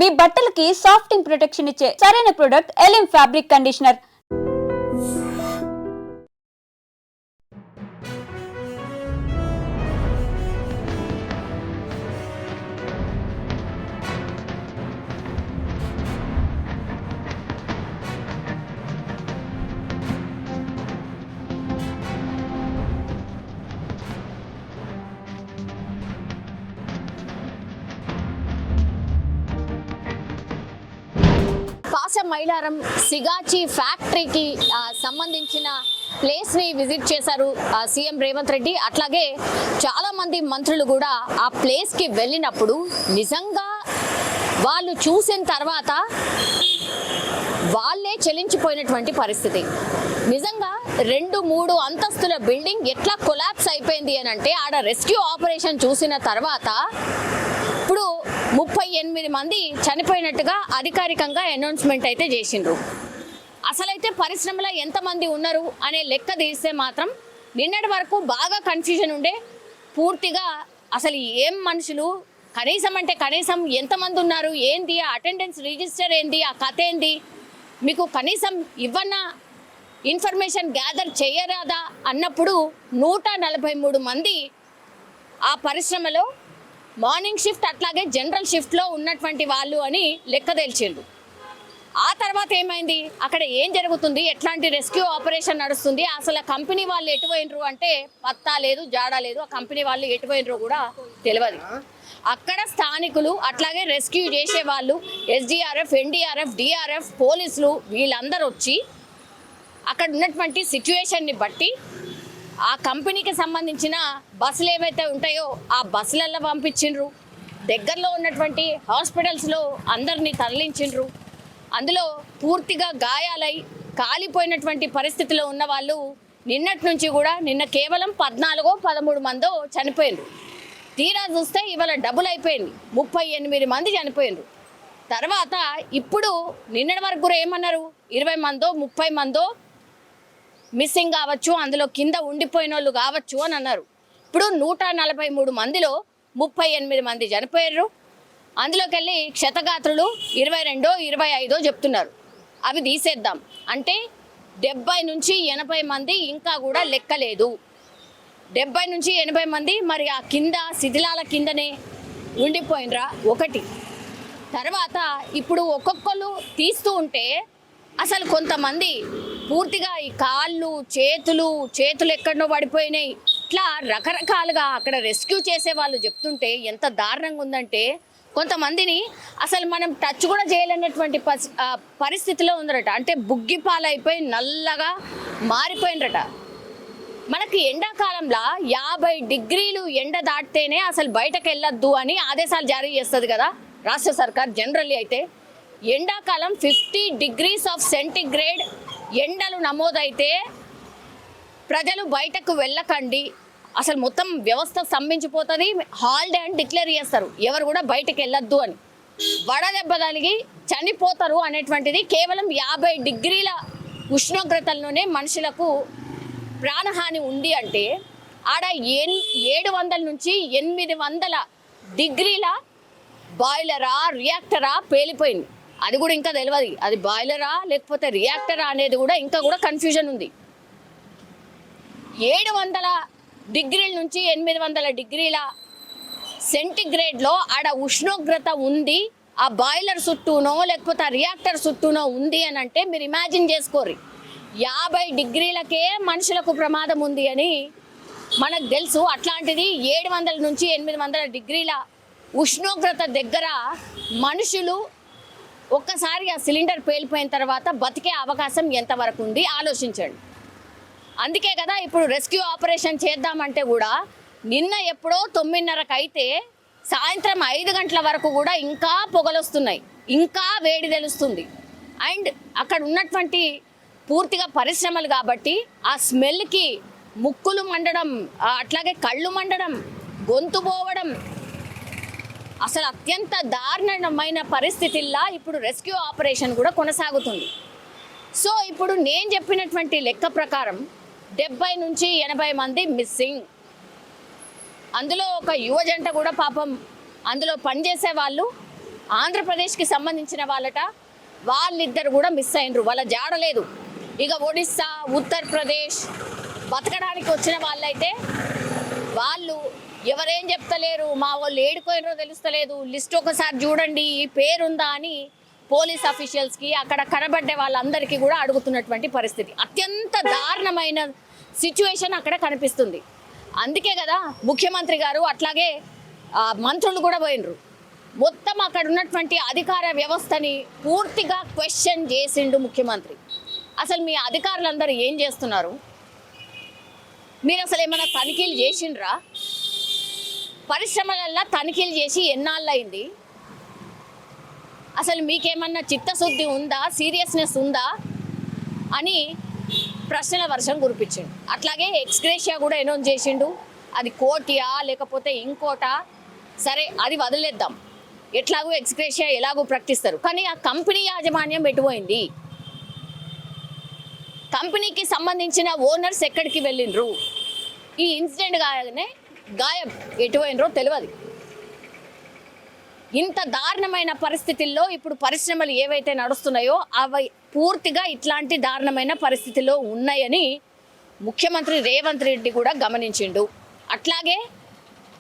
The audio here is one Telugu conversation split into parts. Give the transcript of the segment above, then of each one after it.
మీ బట్టలకి సాఫ్టింగ్ ప్రొటెక్షన్ ఇచ్చే సరైన ప్రొడక్ట్ ఎలిమ్ fabric conditioner. Pashamylaram Sigachi ఫ్యాక్టరీకి సంబంధించిన ప్లేస్ని విజిట్ చేశారు సీఎం రేవంత్ రెడ్డి. అట్లాగే చాలామంది మంత్రులు కూడా ఆ ప్లేస్కి వెళ్ళినప్పుడు నిజంగా వాళ్ళు చూసిన తర్వాత వాళ్ళే చెలించిపోయినటువంటి పరిస్థితి. నిజంగా 2-3 అంతస్తుల బిల్డింగ్ ఎట్లా కొలాప్స్ అయిపోయింది అని అంటే ఆడ రెస్క్యూ ఆపరేషన్ చూసిన తర్వాత ఇప్పుడు 38 మంది చనిపోయినట్టుగా అధికారికంగా అనౌన్స్మెంట్ అయితే చేసిండ్రు. అసలైతే పరిశ్రమలో ఎంతమంది ఉన్నారు అనే లెక్క తీస్తే మాత్రం నిన్నటి వరకు బాగా కన్ఫ్యూజన్ ఉండే. పూర్తిగా అసలు ఏం మనుషులు కనీసం అంటే కనీసం ఎంతమంది ఉన్నారు, ఏంది ఆ అటెండెన్స్ రిజిస్టర్ ఏంది, ఆ కథ ఏంది, మీకు కనీసం ఇవ్వన్నా ఇన్ఫర్మేషన్ గ్యాదర్ చేయరాదా అన్నప్పుడు 143 మంది ఆ పరిశ్రమలో మార్నింగ్ షిఫ్ట్ అట్లాగే జనరల్ షిఫ్ట్లో ఉన్నటువంటి వాళ్ళు అని లెక్క తేల్చిండు. ఆ తర్వాత ఏమైంది, అక్కడ ఏం జరుగుతుంది, ఎట్లాంటి రెస్క్యూ ఆపరేషన్ నడుస్తుంది, అసలు కంపెనీ వాళ్ళు ఎటుపోయినరు అంటే పత్తా లేదు, జాడా లేదు. ఆ కంపెనీ వాళ్ళు ఎటుపోయినరు కూడా తెలియదు. అక్కడ స్థానికులు అట్లాగే రెస్క్యూ చేసే వాళ్ళు ఎస్డిఆర్ఎఫ్, ఎన్డీఆర్ఎఫ్, డిఆర్ఎఫ్, పోలీసులు వీళ్ళందరూ వచ్చి అక్కడ ఉన్నటువంటి సిచ్యువేషన్ని బట్టి ఆ కంపెనీకి సంబంధించిన బస్సులు ఏవైతే ఉంటాయో ఆ బస్సులలో పంపించిండ్రు. దగ్గరలో ఉన్నటువంటి హాస్పిటల్స్లో అందరినీ తరలించిండ్రు. అందులో పూర్తిగా గాయాలై కాలిపోయినటువంటి పరిస్థితిలో ఉన్న వాళ్ళు నిన్నటి నుంచి కూడా నిన్న కేవలం 14-13 మందో చనిపోయిండ్రు. తీరా చూస్తే ఇవాళ డబుల్ అయిపోయింది, 38 మంది చనిపోయిండ్రు. తర్వాత ఇప్పుడు నిన్నటి వరకు కూడా ఏమన్నారు, 20 మందో 30 మందో మిస్సింగ్ కావచ్చు, అందులో కింద ఉండిపోయిన వాళ్ళు కావచ్చు అని అన్నారు. ఇప్పుడు 143 మందిలో 38 మంది చనిపోయారు. అందులోకి వెళ్ళి క్షతగాత్రులు 22-25 చెప్తున్నారు. అవి తీసేద్దాం అంటే 70-80 మంది ఇంకా కూడా లెక్కలేదు. 70-80 మంది మరి ఆ కింద శిథిలాల కిందనే ఉండిపోయినరా ఒకటి. తర్వాత ఇప్పుడు ఒక్కొక్కరు తీస్తూ ఉంటే అసలు కొంతమంది పూర్తిగా ఈ కాళ్ళు చేతులు ఎక్కడనో పడిపోయినాయి. ఇట్లా రకరకాలుగా అక్కడ రెస్క్యూ చేసే వాళ్ళు చెప్తుంటే ఎంత దారుణంగా ఉందంటే కొంతమందిని అసలు మనం టచ్ కూడా చేయలేనటువంటి పరిస్థితిలో ఉందరట. అంటే బుగ్గిపాలైపోయి నల్లగా మారిపోయినరట. మనకి ఎండాకాలంలో 50 డిగ్రీలు ఎండ దాటితేనే అసలు బయటకు వెళ్ళొద్దు అని ఆదేశాలు జారీ చేస్తుంది కదా రాష్ట్ర సర్కార్. జనరల్లీ అయితే ఎండాకాలం 50 degrees సెంటిగ్రేడ్ ఎండలు నమోదైతే ప్రజలు బయటకు వెళ్ళకండి, అసలు మొత్తం వ్యవస్థ స్తంభించిపోతుంది, హాలిడే అని డిక్లేర్ చేస్తారు, ఎవరు కూడా బయటకు వెళ్ళొద్దు అని. వడదెబ్బ తగిలి చనిపోతారు అనేటువంటిది కేవలం 50 డిగ్రీల ఉష్ణోగ్రతల్లోనే మనుషులకు ప్రాణహాని ఉంది. అంటే ఆడ 700 నుంచి 800 డిగ్రీల బాయిలరా రియాక్టరా పేలిపోయింది. అది కూడా ఇంకా తెలియదు, అది బాయిలరా లేకపోతే రియాక్టరా అనేది కూడా ఇంకా కూడా కన్ఫ్యూజన్ ఉంది. 700 డిగ్రీల నుంచి 800 డిగ్రీల సెంటిగ్రేడ్లో ఆడ ఉష్ణోగ్రత ఉంది, ఆ బాయిలర్ చుట్టూనో లేకపోతే ఆ రియాక్టర్ చుట్టూనో ఉంది అని అంటే మీరు ఇమాజిన్ చేసుకోరు. 50 డిగ్రీలకే మనుషులకు ప్రమాదం ఉంది అని మనకు తెలుసు. అట్లాంటిది 700 నుంచి 800 డిగ్రీల ఉష్ణోగ్రత దగ్గర మనుషులు ఒక్కసారి ఆ సిలిండర్ పేలిపోయిన తర్వాత బతికే అవకాశం ఎంతవరకు ఉంది ఆలోచించండి. అందుకే కదా ఇప్పుడు రెస్క్యూ ఆపరేషన్ చేద్దామంటే కూడా నిన్న ఎప్పుడో 9:30కి అయితే సాయంత్రం 5 గంటల వరకు కూడా ఇంకా పొగలొస్తున్నాయి, ఇంకా వేడి తెలుస్తుంది. అండ్ అక్కడ ఉన్నటువంటి పూర్తిగా పరిశ్రమలు కాబట్టి ఆ స్మెల్కి ముక్కులు మండడం, అట్లాగే కళ్ళు మండడం, గొంతు పోవడం, అసలు అత్యంత దారుణమైన పరిస్థితుల్లో ఇప్పుడు రెస్క్యూ ఆపరేషన్ కూడా కొనసాగుతుంది. సో ఇప్పుడు నేను చెప్పినటువంటి లెక్క ప్రకారం 70-80 మంది మిస్సింగ్. అందులో ఒక యువజంట కూడా పాపం అందులో పనిచేసే వాళ్ళు ఆంధ్రప్రదేశ్కి సంబంధించిన వాళ్ళిద్దరు కూడా మిస్ అయినరు, వాళ్ళ జాడలేదు. ఇక ఒడిస్సా, ఉత్తరప్రదేశ్ బతకడానికి వచ్చిన వాళ్ళైతే వాళ్ళు ఎవరేం చెప్తలేరు, మా వాళ్ళు ఏడుకోయినరో తెలుస్తలేదు, లిస్ట్ ఒకసారి చూడండి ఈ పేరుందా అని పోలీస్ అఫీషియల్స్కి అక్కడ కనబడ్డే వాళ్ళందరికీ కూడా అడుగుతున్నటువంటి పరిస్థితి. అత్యంత దారుణమైన సిచ్యువేషన్ అక్కడ కనిపిస్తుంది. అందుకే కదా ముఖ్యమంత్రి గారు అట్లాగే మంత్రులు కూడా పోయినరు. మొత్తం అక్కడ ఉన్నటువంటి అధికార వ్యవస్థని పూర్తిగా క్వశ్చన్ చేసిండు ముఖ్యమంత్రి. అసలు మీ అధికారులందరూ ఏం చేస్తున్నారు? మీరు అసలు ఏమైనా తనిఖీలు చేసిండ్రా? పరిశ్రమలల్లో తనిఖీలు చేసి ఎన్నాళ్ళయింది? అసలు మీకేమన్నా చిత్తశుద్ధి ఉందా, సీరియస్నెస్ ఉందా అని ప్రశ్నల వర్షం కురిపించిండు. అట్లాగే ఎక్స్గ్రేషియా కూడా అనౌన్స్ చేసిండు. అది కోటియా లేకపోతే ఇంకోటా, సరే అది వదిలేద్దాం, ఎట్లాగో ఎక్స్గ్రేషియా ఎలాగో ప్రకటిస్తారు. కానీ ఆ కంపెనీ యాజమాన్యం ఎటుపోయింది? కంపెనీకి సంబంధించిన ఓనర్స్ ఎక్కడికి వెళ్ళిండ్రు? ఈ ఇన్సిడెంట్ కాగానే గాయం ఎటుపోయినరో తెలియదు. ఇంత దారుణమైన పరిస్థితుల్లో ఇప్పుడు పరిశ్రమలు ఏవైతే నడుస్తున్నాయో అవి పూర్తిగా ఇట్లాంటి దారుణమైన పరిస్థితుల్లో ఉన్నాయని ముఖ్యమంత్రి రేవంత్ రెడ్డి కూడా గమనించిండు. అట్లాగే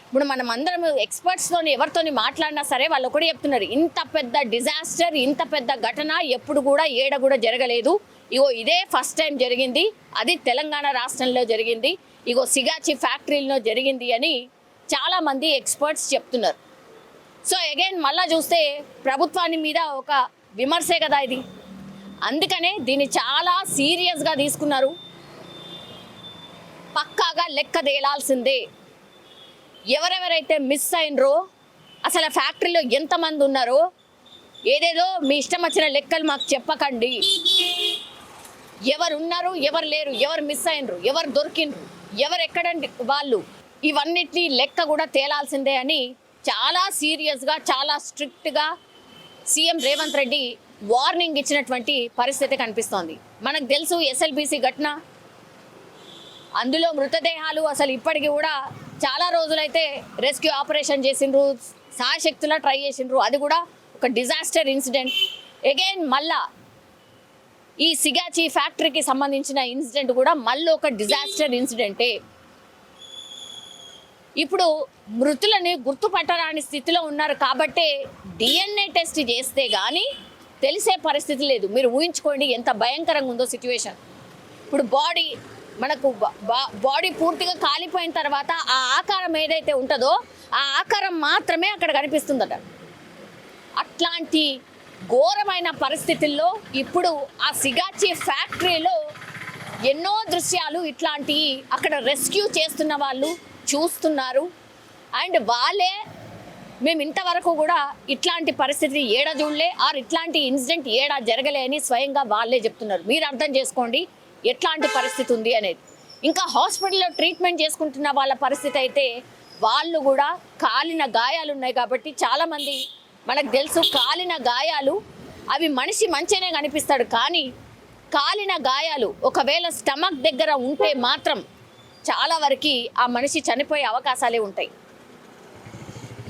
ఇప్పుడు మనం అందరం ఎక్స్పర్ట్స్తోని ఎవరితోని మాట్లాడినా సరే వాళ్ళు ఒకటి చెప్తున్నారు, ఇంత పెద్ద డిజాస్టర్, ఇంత పెద్ద ఘటన ఎప్పుడు కూడా ఏడ కూడా జరగలేదు. ఇగో ఇదే ఫస్ట్ టైం జరిగింది, అది తెలంగాణ రాష్ట్రంలో జరిగింది, ఇగో సిగాచి ఫ్యాక్టరీలో జరిగింది అని చాలామంది ఎక్స్పర్ట్స్ చెప్తున్నారు. సో అగైన్ మళ్ళా చూస్తే ప్రభుత్వాన్ని మీద ఒక విమర్శే కదా ఇది. అందుకనే దీన్ని చాలా సీరియస్గా తీసుకున్నారు. పక్కాగా లెక్క తేలాల్సిందే. ఎవరెవరైతే మిస్ అయినరో, అసలు ఆ ఫ్యాక్టరీలో ఎంతమంది ఉన్నారో, ఏదేదో మీ ఇష్టం వచ్చిన లెక్కలు మాకు చెప్పకండి. ఎవరు ఉన్నారు, ఎవరు లేరు, ఎవరు మిస్ అయినరు, ఎవరు దొరికిండ్రు, ఎవరు ఎక్కడండి వాళ్ళు, ఇవన్నిటి లెక్క కూడా తేలాల్సిందే అని చాలా సీరియస్గా, చాలా స్ట్రిక్ట్గా సీఎం రేవంత్ రెడ్డి వార్నింగ్ ఇచ్చినటువంటి పరిస్థితి కనిపిస్తోంది. మనకు తెలుసు ఎస్ఎల్బీసీ ఘటన, అందులో మృతదేహాలు అసలు ఇప్పటికీ కూడా చాలా రోజులైతే రెస్క్యూ ఆపరేషన్ చేసిండ్రు, సాయశక్తులా ట్రై చేసిండ్రు, అది కూడా ఒక డిజాస్టర్ ఇన్సిడెంట్. అగైన్ మళ్ళా ఈ సిగాచి ఫ్యాక్టరీకి సంబంధించిన ఇన్సిడెంట్ కూడా మళ్ళీ ఒక డిజాస్టర్ ఇన్సిడెంటే. ఇప్పుడు మృతులని గుర్తుపట్టరాని స్థితిలో ఉన్నారు కాబట్టి డిఎన్ఏ టెస్ట్ చేస్తే కానీ తెలిసే పరిస్థితి లేదు. మీరు ఊహించుకోండి ఎంత భయంకరంగా ఉందో సిచ్యువేషన్. ఇప్పుడు బాడీ పూర్తిగా కాలిపోయిన తర్వాత ఆ ఆకారం ఏదైతే ఉంటుందో ఆ ఆకారం మాత్రమే అక్కడ కనిపిస్తుందట. అట్లాంటి ఘోరమైన పరిస్థితుల్లో ఇప్పుడు ఆ సిగాచి ఫ్యాక్టరీలో ఎన్నో దృశ్యాలు ఇట్లాంటివి అక్కడ రెస్క్యూ చేస్తున్న వాళ్ళు చూస్తున్నారు. అండ్ వాళ్ళే మేము ఇంతవరకు కూడా ఇట్లాంటి పరిస్థితి ఏడా చూడలే, ఆర్ ఇట్లాంటి ఇన్సిడెంట్ ఏడా జరగలే అని స్వయంగా వాళ్ళే చెప్తున్నారు. మీరు అర్థం చేసుకోండి ఎట్లాంటి పరిస్థితి ఉంది అనేది. ఇంకా హాస్పిటల్లో ట్రీట్మెంట్ చేసుకుంటున్న వాళ్ళ పరిస్థితి అయితే వాళ్ళు కూడా కాలిన గాయాలు ఉన్నాయి కాబట్టి చాలామంది మనకు తెలుసు కాలిన గాయాలు అవి మనిషి మంచిగానే కనిపిస్తాడు, కానీ కాలిన గాయాలు ఒకవేళ స్టమక్ దగ్గర ఉంటే మాత్రం చాలా వరకు ఆ మనిషి చనిపోయే అవకాశాలే ఉంటాయి.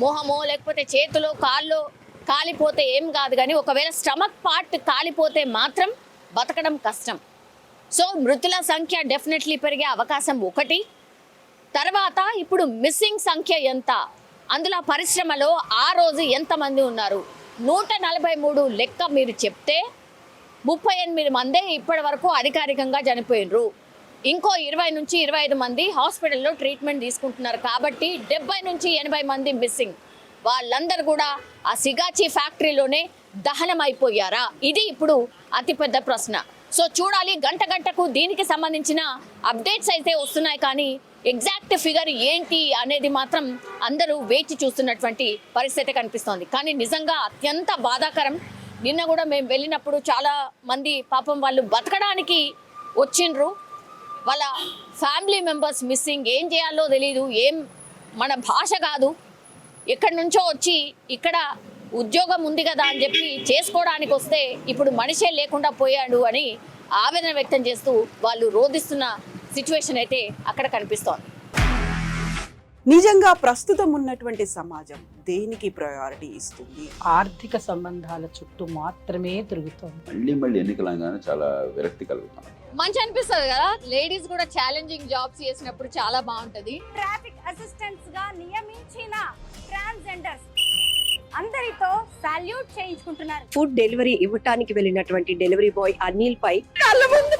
మోహమో లేకపోతే చేతిలో కాళ్ళు కాలిపోతే ఏం కాదు, కానీ ఒకవేళ స్టమక్ పార్ట్ కాలిపోతే మాత్రం బతకడం కష్టం. సో మృతుల సంఖ్య డెఫినెట్లీ పెరిగే అవకాశం ఒకటి. తర్వాత ఇప్పుడు మిస్సింగ్ సంఖ్య ఎంత, అందులో పరిశ్రమలో ఆ రోజు ఎంతమంది ఉన్నారు, 143 లెక్క మీరు చెప్తే 38 మందే ఇప్పటి వరకు అధికారికంగా చనిపోయినరు. ఇంకో 20 నుంచి 25 మంది హాస్పిటల్లో ట్రీట్మెంట్ తీసుకుంటున్నారు. కాబట్టి 70 నుంచి 80 మంది మిస్సింగ్. వాళ్ళందరూ కూడా ఆ సిగాచి ఫ్యాక్టరీలోనే దహనం అయిపోయారా? ఇది ఇప్పుడు అతిపెద్ద ప్రశ్న. సో చూడాలి, గంట గంటకు దీనికి సంబంధించిన అప్డేట్స్ అయితే వస్తున్నాయి, కానీ ఎగ్జాక్ట్ ఫిగర్ ఏంటి అనేది మాత్రం అందరూ వేచి చూస్తున్నటువంటి పరిస్థితి కనిపిస్తోంది. కానీ నిజంగా అత్యంత బాధాకరం. నిన్న కూడా మేము వెళ్ళినప్పుడు చాలా మంది పాపం వాళ్ళు బతకడానికి వచ్చిండ్రు, వాళ్ళ ఫ్యామిలీ మెంబర్స్ మిస్సింగ్, ఏం చేయాలో తెలీదు, మన భాష కాదు, ఎక్కడి నుంచో వచ్చి ఇక్కడ ఉద్యోగం ఉంది కదా అని చెప్పి చేసుకోవడానికి వస్తే ఇప్పుడు మనిషే లేకుండా పోయాడు అని ఆవేదన వ్యక్తం చేస్తూ వాళ్ళు రోధిస్తున్న సిచ్యువేషన్ అయితే అక్కడ కనిపిస్తోంది. నిజంగా ప్రస్తుతం ఉన్నటువంటి సమాజం దేనికి ప్రయారిటీ ఇస్తుంది? ఆర్థిక సంబంధాల చుట్టూ మాత్రమే తిరుగుతోంది. మళ్ళీ ఎన్నికలంగానే చాలా విరక్తి కలుగుతాం. మంచి అనిపిస్తుంది కదా, లేడీస్ కూడా ఛాలెంజింగ్ జాబ్స్ చేసినప్పుడు చాలా బాగుంటది. ట్రాఫిక్ అసిస్టెంట్స్ గా నియమించిన ట్రాన్స్జెండర్స్ అందరితో సాల్యూట్ చేయించుకుంటున్నారు. ఫుడ్ డెలివరీ ఇవ్వటానికి వెళ్ళినటువంటి డెలివరీ బాయ్ అనిల్ పై కళ్ళ ముందు